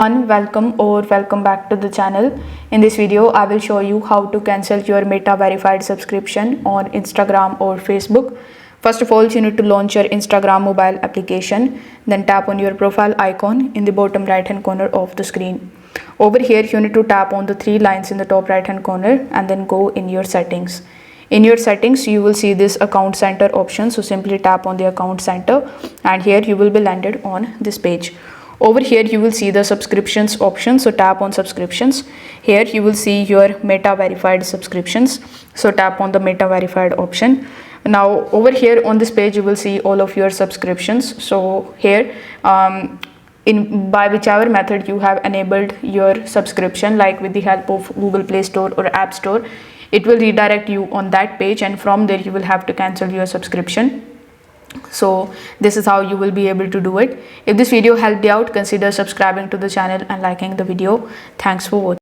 Welcome back to the channel. In this video I will show you how to cancel your Meta verified subscription on Instagram or Facebook. First of all, you need to launch your Instagram mobile application, then tap on your profile icon in the bottom right hand corner of the screen. Over here you need to tap on the three lines in the top right hand corner and then go in your settings. In your settings you will see this account center option, so simply tap on the account center and here you will be landed on this page. Over here you will see the subscriptions option, so tap on subscriptions. Here you will see your Meta verified subscriptions, so tap on the Meta verified option. Now over here on this page you will see all of your subscriptions. So here by whichever method you have enabled your subscription, like with the help of Google Play Store or App Store, it will redirect you on that page and from there you will have to cancel your subscription. So this is how you will be able to do it. If this video helped you out, consider subscribing to the channel and liking the video. Thanks for watching.